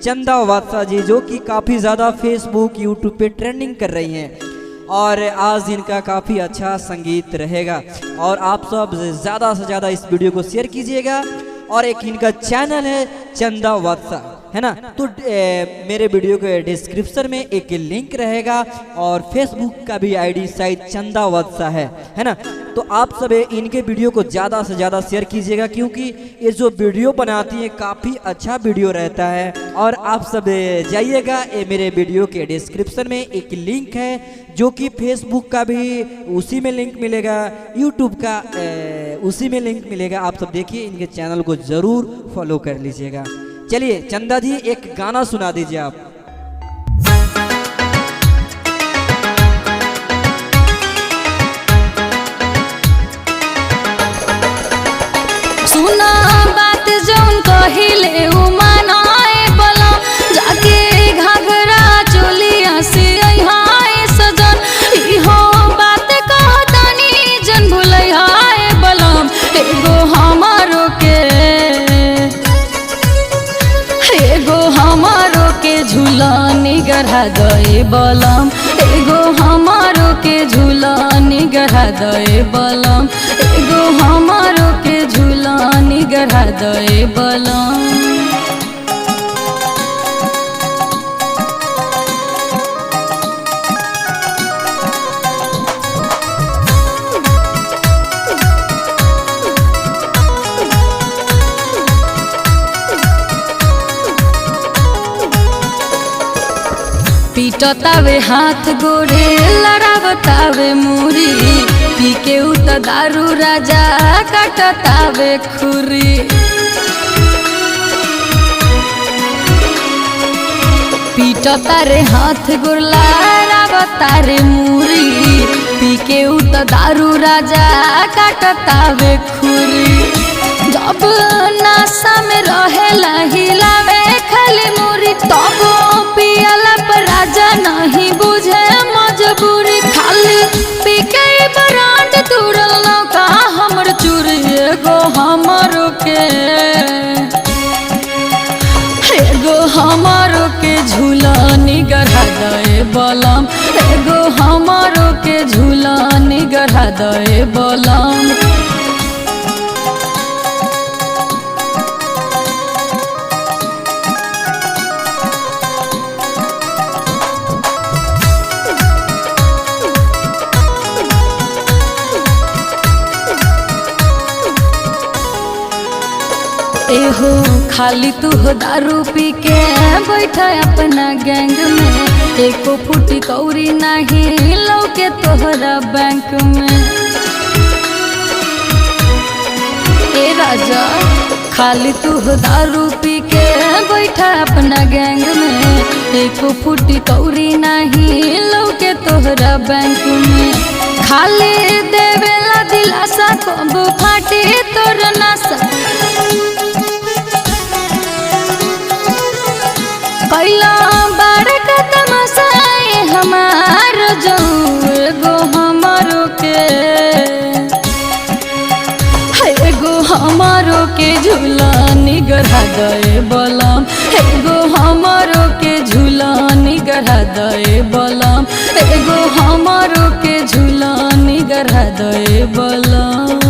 चंदा वात्सा जी, जो कि काफ़ी ज़्यादा फेसबुक यूट्यूब पे ट्रेंडिंग कर रही हैं और आज इनका काफ़ी अच्छा संगीत रहेगा। और आप सब ज़्यादा से ज़्यादा इस वीडियो को शेयर कीजिएगा। और एक इनका चैनल है चंदा वात्सा, है ना, तो मेरे वीडियो के डिस्क्रिप्शन में एक लिंक रहेगा और फेसबुक का भी आईडी शायद चंदा वात्सा है ना। तो आप सब इनके वीडियो को ज़्यादा से ज़्यादा शेयर कीजिएगा, क्योंकि ये जो वीडियो बनाती है काफ़ी अच्छा वीडियो रहता है। और आप सब जाइएगा, ये मेरे वीडियो के डिस्क्रिप्शन में एक लिंक है जो कि फेसबुक का भी उसी में लिंक मिलेगा, यूट्यूब का उसी में लिंक मिलेगा। आप सब देखिए, इनके चैनल को ज़रूर फॉलो कर लीजिएगा। चलिए चंदा जी, एक गाना सुना दीजिए आप। सुना बात जौन कहिले उ मनाए बला, जाके घाघरा चोलिया से अइहाए सजन। इहो बात कहतानी जन भुलैहाए बलम, एगो हमारो के झूलानी गढ़ा दे बलम, एगो हमारो के झूलानी गढ़ा दे बलम, एगो हमारो के झूलानी गढ़ा दे बलम। पीटतावे हाथ गोरे, लड़ावतावे मुरी, पी के उत दारू राजा काटतावे खुरी। पीटतारे हाथ गोर, लड़ावतारे मुरी, पी के उत दारू राजा काटतावे खुरी। जब नशा में रहेला हिलावे खाली मुरी, तब पियला पर राजा नहीं बुझे मजबूरी। खाली पी के बरांड तुरल नौका हमर चूरी, एगो हमारो के झूलानी गढ़ा दे बलम, एगो हमारो के झूलानी गढ़ा दे बलम। एहो खाली तू हो दारू पी के बैठा अपना गैंग में, एको फूटी कौरी नहीं लौके तोहरा बैंक में। ए राजा खाली तू हो दारू पी के बैठा अपना गैंग में, एको फूटी कौरी नहीं लौके तोहरा बैंक में। खाली देवेला दिलासा, कब फाटी तोर नशा, कैला बारक तमसाए हमार जाऊ, एगो हमारो के झूलानी गढ़ा दे बलम, एगो हमारो के झूलानी गढ़ा दे बलम, एगो हमारो के झूलानी गढ़ा दे बलम।